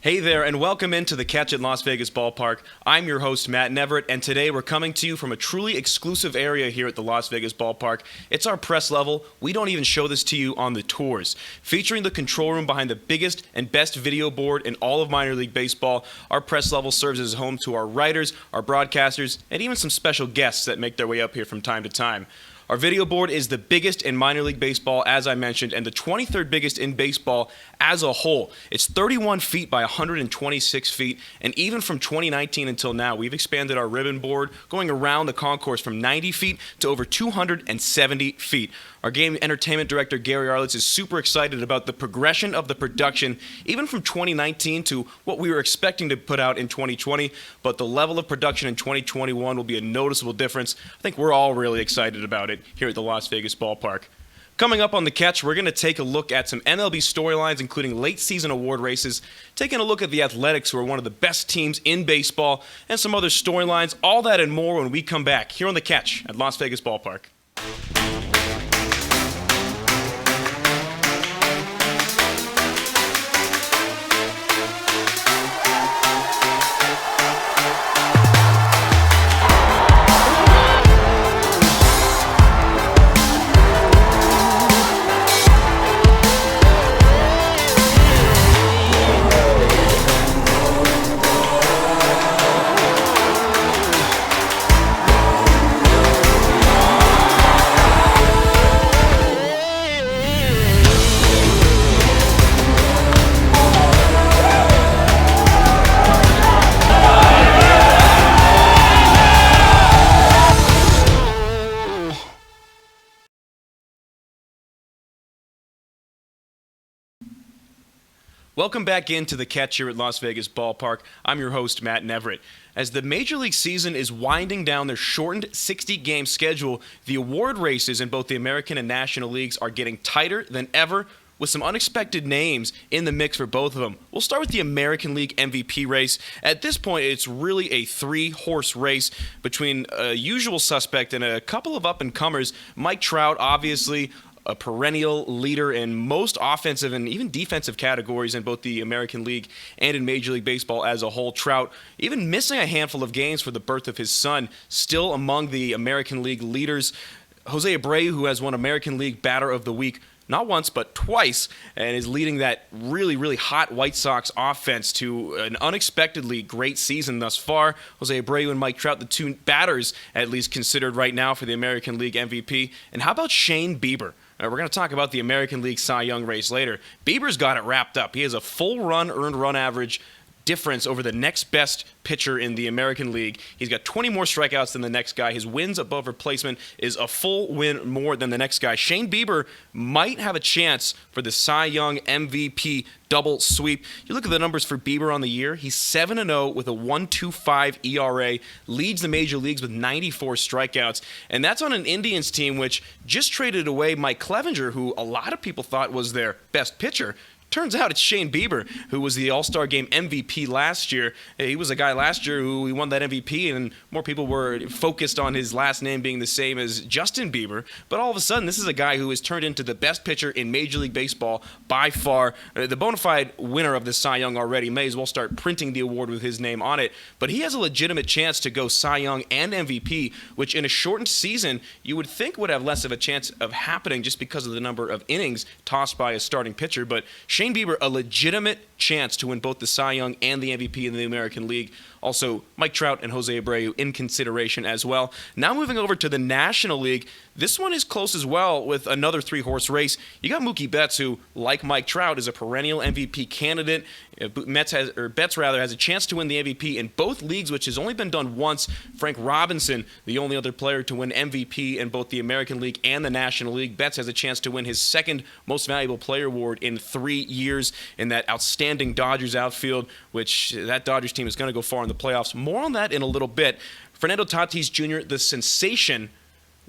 Hey there, and welcome into the Catch at Las Vegas Ballpark. I'm your host, Matt Neverett, and today we're coming to you from a truly exclusive area here at the Las Vegas Ballpark. It's our press level. We don't even show this to you on the tours. Featuring the control room behind the biggest and best video board in all of minor league baseball, our press level serves as home to our writers, our broadcasters, and even some special guests that make their way up here from time to time. Our video board is the biggest in minor league baseball, as I mentioned, and the 23rd biggest in baseball as a whole. It's 31 feet by 126 feet, and even from 2019 until now, we've expanded our ribbon board, going around the concourse from 90 feet to over 270 feet. Our game entertainment director, Gary Arlitz, is super excited about the progression of the production, even from 2019 to what we were expecting to put out in 2020, but the level of production in 2021 will be a noticeable difference. I think we're all really excited about it here at the Las Vegas Ballpark. Coming up on The Catch, we're going to take a look at some MLB storylines, including late-season award races, taking a look at the Athletics, who are one of the best teams in baseball, and some other storylines, all that and more when we come back here on The Catch at Las Vegas Ballpark. Welcome back into the Catch here at Las Vegas Ballpark. I'm your host, Matt Neverett. As the Major League season is winding down their shortened 60-game schedule, the award races in both the American and National Leagues are getting tighter than ever, with some unexpected names in the mix for both of them. We'll start with the American League MVP race. At this point, it's really a three-horse race between a usual suspect and a couple of up-and-comers. Mike Trout, obviously, a perennial leader in most offensive and even defensive categories in both the American League and in Major League Baseball as a whole. Trout, even missing a handful of games for the birth of his son, still among the American League leaders. Jose Abreu, who has won American League Batter of the Week not once, but twice, and is leading that really, really hot White Sox offense to an unexpectedly great season thus far. Jose Abreu and Mike Trout, the two batters at least considered right now for the American League MVP. And how about Shane Bieber? We're going to talk about the American League Cy Young race later. Bieber's got it wrapped up. He has a full run, earned run average difference over the next best pitcher in the American League. He's got 20 more strikeouts than the next guy. His wins above replacement is a full win more than the next guy. Shane Bieber might have a chance for the Cy Young MVP double sweep. You look at the numbers for Bieber on the year. He's 7-0 with a 1.25 ERA, leads the major leagues with 94 strikeouts, and that's on an Indians team which just traded away Mike Clevenger, who a lot of people thought was their best pitcher. Turns out it's Shane Bieber, who was the All-Star Game MVP last year. He was a guy last year who he won that MVP, and more people were focused on his last name being the same as Justin Bieber. But all of a sudden, this is a guy who has turned into the best pitcher in Major League Baseball by far. The bona fide winner of the Cy Young already. May as well start printing the award with his name on it. But he has a legitimate chance to go Cy Young and MVP, which in a shortened season, you would think would have less of a chance of happening just because of the number of innings tossed by a starting pitcher. But Shane Bieber, a legitimate chance to win both the Cy Young and the MVP in the American League. Also, Mike Trout and Jose Abreu in consideration as well. Now moving over to the National League, this one is close as well with another three-horse race. You got Mookie Betts, who, like Mike Trout, is a perennial MVP candidate. Betts has a chance to win the MVP in both leagues, which has only been done once. Frank Robinson, the only other player to win MVP in both the American League and the National League. Betts has a chance to win his second Most Valuable Player award in 3 years in that outstanding Dodgers outfield, which that Dodgers team is going to go far in the playoffs. More on that in a little bit. Fernando Tatis Jr., the sensation,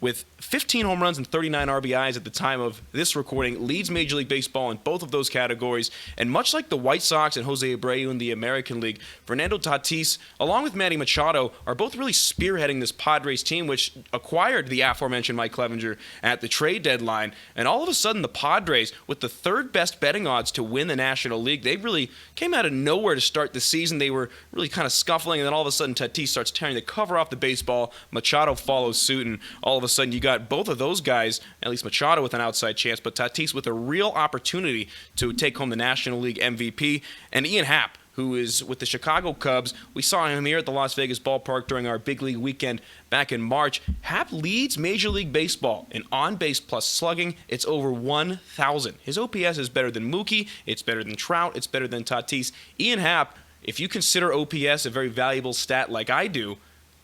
with 15 home runs and 39 RBIs at the time of this recording, leads Major League Baseball in both of those categories. And much like the White Sox and Jose Abreu in the American League, Fernando Tatis, along with Manny Machado, are both really spearheading this Padres team, which acquired the aforementioned Mike Clevenger at the trade deadline. And all of a sudden, the Padres, with the third best betting odds to win the National League, they really came out of nowhere to start the season. They were really kind of scuffling, and then all of a sudden, Tatis starts tearing the cover off the baseball. Machado follows suit, and all of a sudden, you got both of those guys, at least Machado with an outside chance, but Tatis with a real opportunity to take home the National League MVP. And Ian Happ, who is with the Chicago Cubs. We saw him here at the Las Vegas Ballpark during our big league weekend back in March. Happ leads Major League Baseball in on-base plus slugging. It's over 1,000. His OPS is better than Mookie. It's better than Trout. It's better than Tatis. Ian Happ, if you consider OPS a very valuable stat like I do,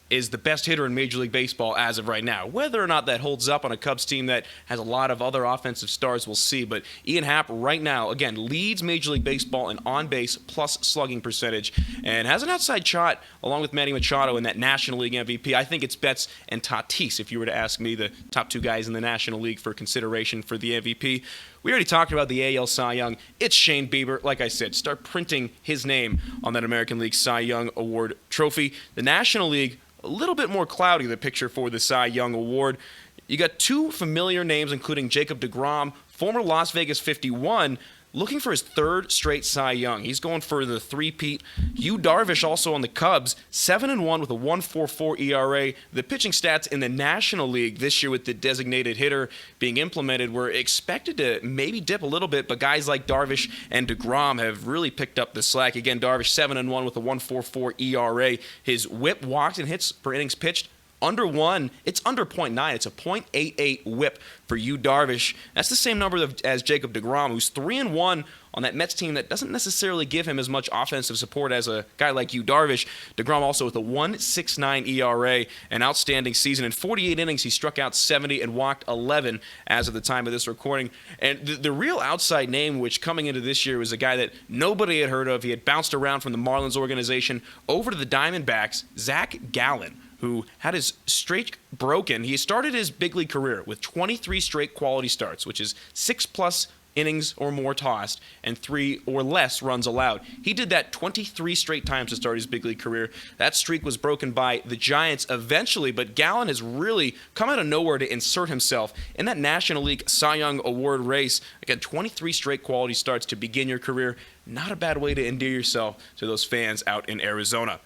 is the best hitter in Major League Baseball as of right now. Whether or not that holds up on a Cubs team that has a lot of other offensive stars, we'll see. But Ian Happ right now, again, leads Major League Baseball in on-base plus slugging percentage and has an outside shot along with Manny Machado in that National League MVP. I think it's Betts and Tatis, if you were to ask me, the top two guys in the National League for consideration for the MVP. We already talked about the AL Cy Young. It's Shane Bieber. Like I said, start printing his name on that American League Cy Young Award trophy. The National League, a little bit more cloudy, the picture for the Cy Young Award. You got two familiar names, including Jacob deGrom, former Las Vegas 51, looking for his third straight Cy Young. He's going for the three-peat. Yu Darvish also on the Cubs, 7-1 with a 1.44 ERA. The pitching stats in the National League this year with the designated hitter being implemented were expected to maybe dip a little bit, but guys like Darvish and deGrom have really picked up the slack. Again, Darvish 7-1 with a 1.44 ERA. His whip, walks, and hits per innings pitched under 1, it's under 0.9. It's a 0.88 whip for Yu Darvish. That's the same number as Jacob deGrom, who's 3-1 on that Mets team that doesn't necessarily give him as much offensive support as a guy like Yu Darvish. deGrom also with a 1.69 ERA, an outstanding season. In 48 innings, he struck out 70 and walked 11 as of the time of this recording. And the real outside name, which coming into this year was a guy that nobody had heard of. He had bounced around from the Marlins organization over to the Diamondbacks, Zach Gallen, who had his streak broken. He started his big league career with 23 straight quality starts, which is 6+ innings or more tossed and 3 or less runs allowed. He did that 23 straight times to start his big league career. That streak was broken by the Giants eventually, but Gallen has really come out of nowhere to insert himself in that National League Cy Young Award race. Again, 23 straight quality starts to begin your career. Not a bad way to endear yourself to those fans out in Arizona.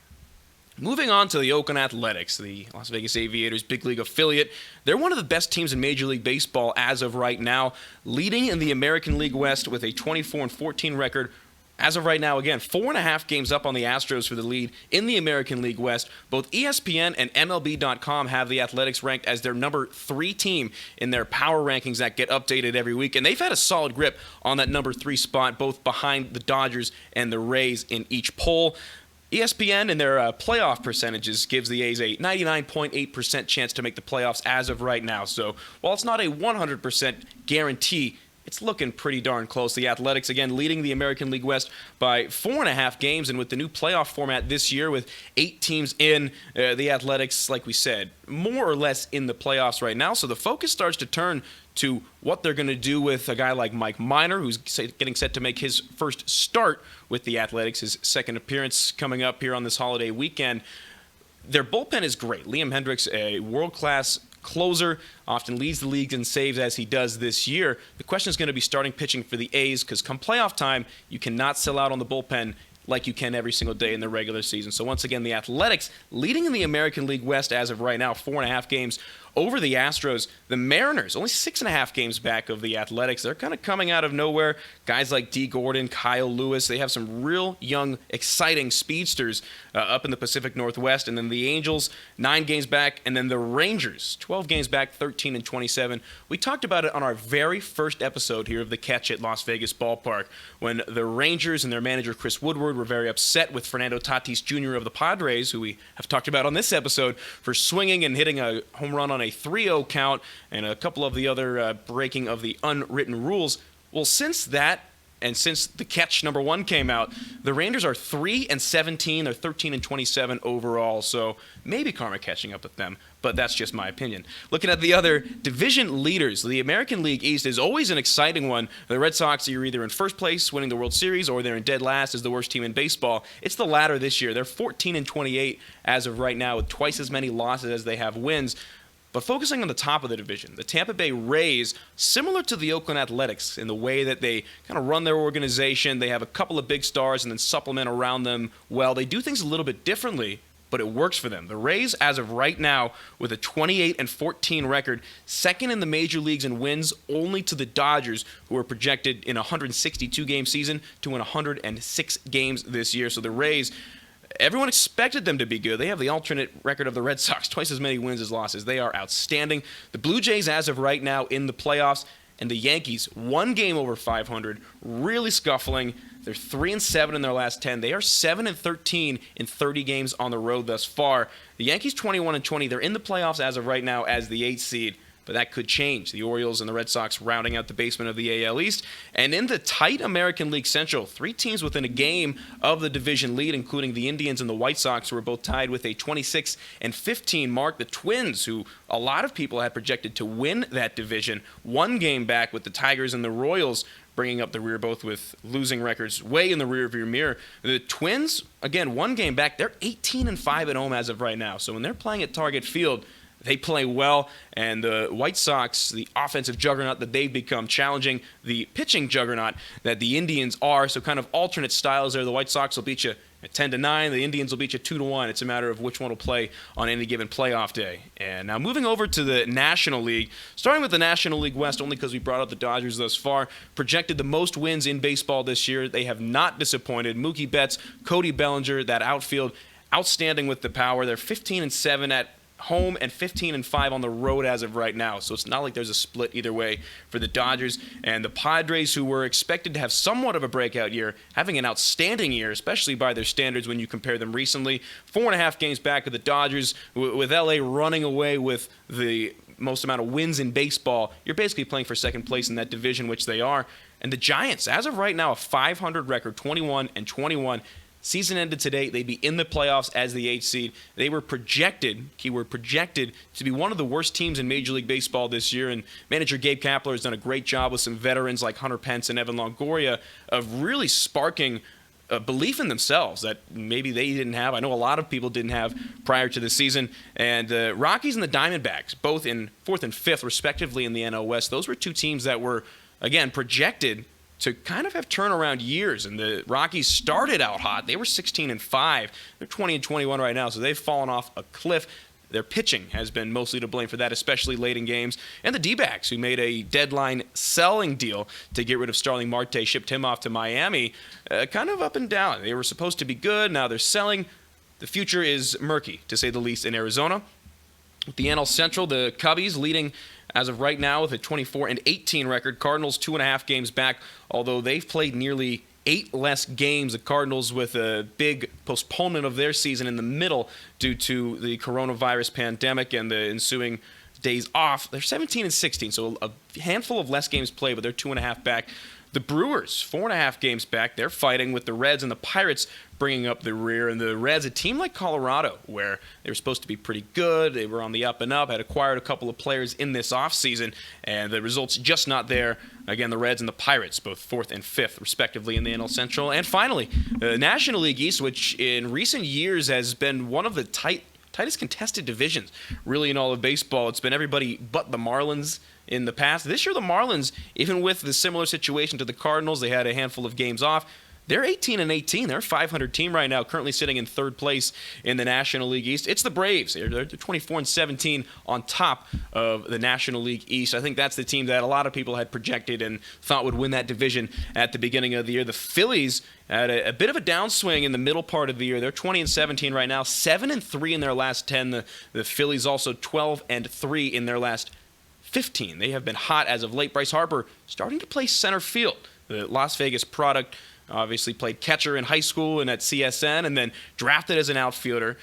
Moving on to the Oakland Athletics, the Las Vegas Aviators big league affiliate. They're one of the best teams in Major League Baseball as of right now, leading in the American League West with a 24-14 record. As of right now, again, 4.5 games up on the Astros for the lead in the American League West. Both ESPN and MLB.com have the Athletics ranked as their number 3 team in their power rankings that get updated every week. And they've had a solid grip on that number 3 spot, both behind the Dodgers and the Rays in each poll. ESPN in their playoff percentages gives the A's a 99.8% chance to make the playoffs as of right now. So while it's not a 100% guarantee, it's looking pretty darn close. The Athletics, again, leading the American League West by 4.5 games. And with the new playoff format this year with 8 teams in, the Athletics, like we said, more or less in the playoffs right now. So the focus starts to turn to what they're going to do with a guy like Mike Minor, who's getting set to make his first start with the Athletics, his second appearance coming up here on this holiday weekend. Their bullpen is great. Liam Hendricks, a world-class closer, often leads the league in saves as he does this year. The question is going to be starting pitching for the A's, because come playoff time, you cannot sell out on the bullpen like you can every single day in the regular season. So once again, the Athletics leading in the American League West as of right now, 4.5 games over the Astros. The Mariners, only 6.5 games back of the Athletics. They're kind of coming out of nowhere. Guys like D. Gordon, Kyle Lewis, they have some real young, exciting speedsters up in the Pacific Northwest. And then the Angels, 9 games back. And then the Rangers, 12 games back, 13-27. We talked about it on our very first episode here of The Catch at Las Vegas Ballpark, when the Rangers and their manager Chris Woodward were very upset with Fernando Tatis Jr. of the Padres, who we have talked about on this episode, for swinging and hitting a home run on a 3-0 count and a couple of the other breaking of the unwritten rules. Well, since that And since the catch number 1 came out, the Rangers are 3-17. They're 13-27 overall. So maybe karma catching up with them, but that's just my opinion. Looking at the other division leaders, the American League East is always an exciting one. The Red Sox are either in first place, winning the World Series, or they're in dead last as the worst team in baseball. It's the latter this year. They're 14-28 as of right now, with twice as many losses as they have wins. But focusing on the top of the division, the Tampa Bay Rays, similar to the Oakland Athletics in the way that they kind of run their organization, they have a couple of big stars and then supplement around them well. They do things a little bit differently, but it works for them. The Rays, as of right now, with a 28-14 record, second in the major leagues in wins, only to the Dodgers, who are projected in a 162-game season to win 106 games this year. So the Rays, everyone expected them to be good. They have the alternate record of the Red Sox, twice as many wins as losses. They are outstanding. The Blue Jays, as of right now, in the playoffs, and the Yankees, 1 game over 500, really scuffling. They're 3-7 in their last 10. They are 7-13 in 30 games on the road thus far. The Yankees 21-20. They're in the playoffs as of right now as the 8th seed. But that could change. The Orioles and the Red Sox rounding out the basement of the AL East. And in the tight American League Central, 3 teams within a game of the division lead, including the Indians and the White Sox, who are both tied with a 26-15 mark. The Twins, who a lot of people had projected to win that division, 1 game back with the Tigers and the Royals bringing up the rear, both with losing records way in the rearview mirror. The Twins, again, 1 game back. They're 18-5 at home as of right now. So when they're playing at Target Field, they play well, and the White Sox, the offensive juggernaut that they've become, challenging the pitching juggernaut that the Indians are. So kind of alternate styles there. The White Sox will beat you at 10-9. The Indians will beat you 2-1. It's a matter of which one will play on any given playoff day. And now moving over to the National League, starting with the National League West, only because we brought up the Dodgers thus far, projected the most wins in baseball this year. They have not disappointed. Mookie Betts, Cody Bellinger, that outfield, outstanding with the power. They're 15-7 at home and 15-5 on the road as of right now. So it's not like there's a split either way for the Dodgers. And the Padres, who were expected to have somewhat of a breakout year, having an outstanding year, especially by their standards when you compare them recently. 4.5 games back of the Dodgers, with LA running away with the most amount of wins in baseball. You're basically playing for second place in that division, which they are. And the Giants, as of right now, a 500 record, 21-21. Season ended today. They'd be in the playoffs as the 8th seed. They were projected, keyword projected, to be one of the worst teams in Major League Baseball this year. And manager Gabe Kapler has done a great job with some veterans like Hunter Pence and Evan Longoria of really sparking a belief in themselves that maybe they didn't have. I know a lot of people didn't have prior to the season. And the Rockies and the Diamondbacks, both in 4th and 5th, respectively, in the NL West, those were 2 teams that were, again, projected to kind of have turnaround years. And the Rockies started out hot. They were 16-5. They're 20-21 right now, so they've fallen off a cliff. Their pitching has been mostly to blame for that, especially late in games. And the D-backs, who made a deadline selling deal to get rid of Starling Marte, shipped him off to Miami, kind of up and down. They were supposed to be good. Now they're selling. The future is murky, to say the least, in Arizona. With the NL Central, the Cubbies leading as of right now with a 24-18 record. Cardinals 2.5 games back, although they've played nearly 8 less games. The Cardinals with a big postponement of their season in the middle due to the coronavirus pandemic and the ensuing days off. They're 17-16, so a handful of less games played, but they're 2.5 back. The Brewers, 4.5 games back. They're fighting with the Reds and the Pirates bringing up the rear. And the Reds, a team like Colorado, where they were supposed to be pretty good. They were on the up and up, had acquired a couple of players in this offseason, and the results just not there. Again, the Reds and the Pirates, both 4th and 5th, respectively, in the NL Central. And finally, the National League East, which in recent years has been one of the tightest contested divisions, really, in all of baseball. It's been everybody but the Marlins in the past. This year, the Marlins, even with the similar situation to the Cardinals, they had a handful of games off. They're 18-18. They're a 500 team right now, currently sitting in 3rd place in the National League East. It's the Braves. They're 24-17 on top of the National League East. I think that's the team that a lot of people had projected and thought would win that division at the beginning of the year. The Phillies had a bit of a downswing in the middle part of the year. They're 20-17 right now, 7-3 in their last 10. The Phillies also 12-3 in their last 15. They have been hot as of late. Bryce Harper starting to play center field. The Las Vegas product, obviously played catcher in high school and at CSN, and then drafted as an outfielder.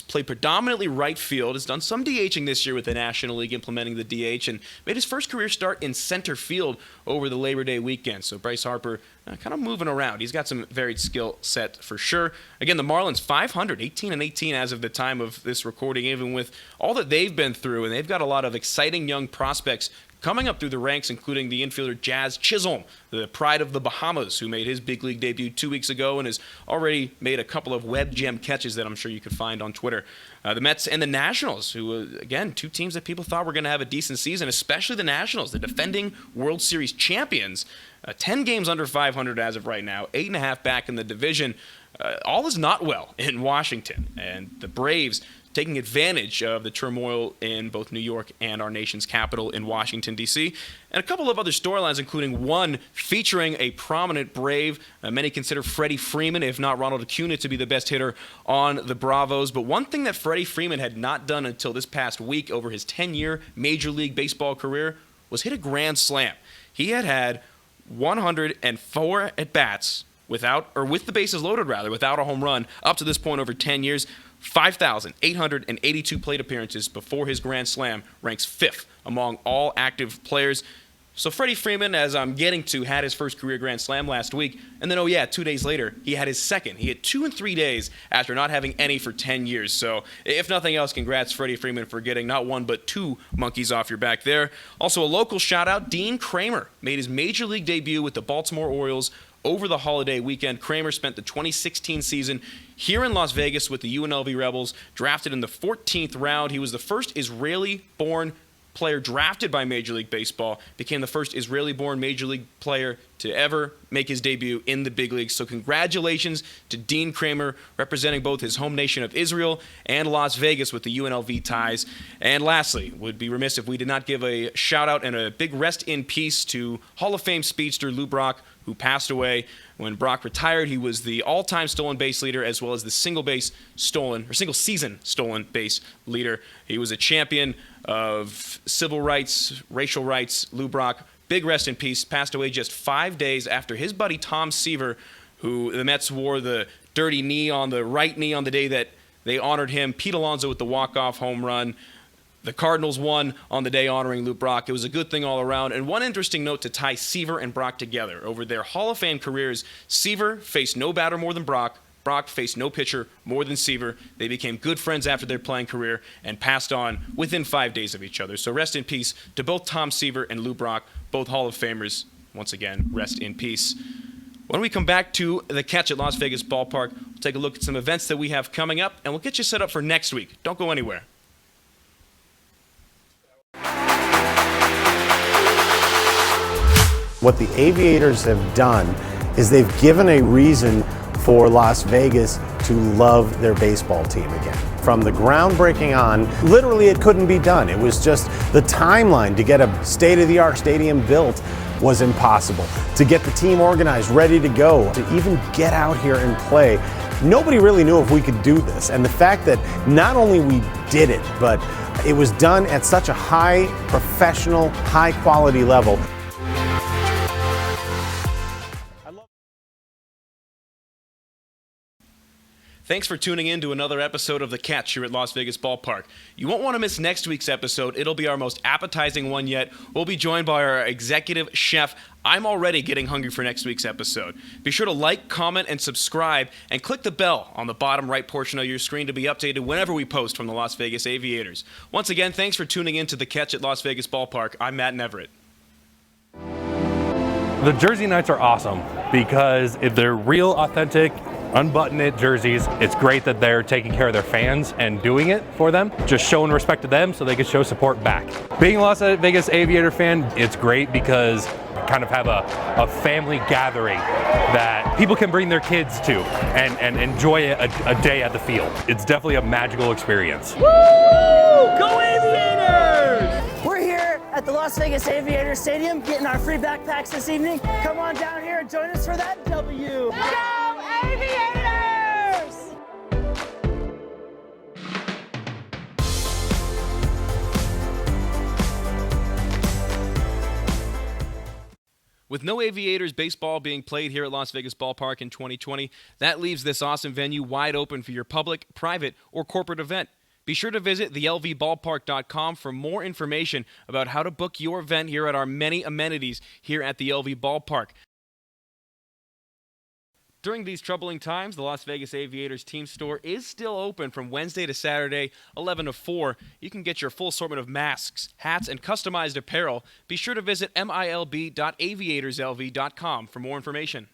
played predominantly right field, has done some DHing this year with the National League implementing the DH, and made his first career start in center field over the Labor Day weekend. So Bryce Harper kind of moving around. He's got some varied skill set for sure. Again, the Marlins 500, 18-18 as of the time of this recording, even with all that they've been through, and they've got a lot of exciting young prospects coming up through the ranks, including the infielder Jazz Chisholm, the pride of the Bahamas, who made his big league debut 2 weeks ago and has already made a couple of web gem catches that I'm sure you could find on Twitter. The Mets and the Nationals, who, again, two teams that people thought were going to have a decent season, especially the Nationals, the defending World Series champions. 10 games under 500 as of right now, 8.5 back in the division. All is not well in Washington, and the Braves taking advantage of the turmoil in both New York and our nation's capital in Washington, D.C., and a couple of other storylines, including one featuring a prominent Brave. Many consider Freddie Freeman, if not Ronald Acuna, to be the best hitter on the Bravos. But one thing that Freddie Freeman had not done until this past week over his 10-year Major League Baseball career was hit a grand slam. He had 104 at-bats with the bases loaded, without a home run up to this point over 10 years. 5,882 plate appearances before his grand slam, ranks 5th among all active players. So Freddie Freeman, as I'm getting to, had his first career grand slam last week, and then 2 days later, he had his second. He had 2 in 3 days after not having any for 10 years. So if nothing else, congrats Freddie Freeman for getting not one but 2 monkeys off your back there. Also a local shout out, Dean Kramer made his Major League debut with the Baltimore Orioles over the holiday weekend. Kramer spent the 2016 season here in Las Vegas with the UNLV Rebels, drafted in the 14th round. He was the first Israeli-born player drafted by Major League Baseball, became the first Israeli-born Major League player to ever make his debut in the big leagues. So congratulations to Dean Kramer, representing both his home nation of Israel and Las Vegas with the UNLV ties. And lastly, would be remiss if we did not give a shout-out and a big rest in peace to Hall of Fame speedster Lou Brock, who passed away. When Brock retired, he was the all-time stolen base leader as well as the single season stolen base leader. He was a champion of civil rights, racial rights. Lou Brock, big rest in peace, passed away just 5 days after his buddy Tom Seaver, who the Mets wore the dirty knee on the right knee on the day that they honored him. Pete Alonso with the walk-off home run. The Cardinals won on the day honoring Lou Brock. It was a good thing all around. And one interesting note to tie Seaver and Brock together. Over their Hall of Fame careers, Seaver faced no batter more than Brock. Brock faced no pitcher more than Seaver. They became good friends after their playing career and passed on within 5 days of each other. So rest in peace to both Tom Seaver and Lou Brock, both Hall of Famers. Once again, rest in peace. When we come back to the Catch at Las Vegas Ballpark, we'll take a look at some events that we have coming up, and we'll get you set up for next week. Don't go anywhere. What the Aviators have done is they've given a reason for Las Vegas to love their baseball team again. From the groundbreaking on, literally it couldn't be done. It was just the timeline to get a state-of-the-art stadium built was impossible. To get the team organized, ready to go, to even get out here and play, nobody really knew if we could do this. And the fact that not only we did it, but it was done at such a high professional, high quality level. Thanks for tuning in to another episode of The Catch here at Las Vegas Ballpark. You won't want to miss next week's episode. It'll be our most appetizing one yet. We'll be joined by our executive chef. I'm already getting hungry for next week's episode. Be sure to like, comment, and subscribe, and click the bell on the bottom right portion of your screen to be updated whenever we post from the Las Vegas Aviators. Once again, thanks for tuning in to The Catch at Las Vegas Ballpark. I'm Matt Neverett. The jersey nights are awesome because if they're real, authentic, unbutton it jerseys, it's great that they're taking care of their fans and doing it for them, just showing respect to them so they can show support back. Being a Las Vegas Aviator fan, it's great because you kind of have a family gathering that people can bring their kids to and enjoy a day at the field. It's definitely a magical experience. Woo! Go Aviators! We're here at the Las Vegas Aviators Stadium getting our free backpacks this evening. Come on down here and join us for that W. Go Aviators! With no Aviators baseball being played here at Las Vegas Ballpark in 2020, that leaves this awesome venue wide open for your public, private, or corporate event. Be sure to visit thelvballpark.com for more information about how to book your event here at our many amenities here at the LV Ballpark. During these troubling times, the Las Vegas Aviators team store is still open from Wednesday to Saturday, 11 to 4. You can get your full assortment of masks, hats, and customized apparel. Be sure to visit milb.aviatorslv.com for more information.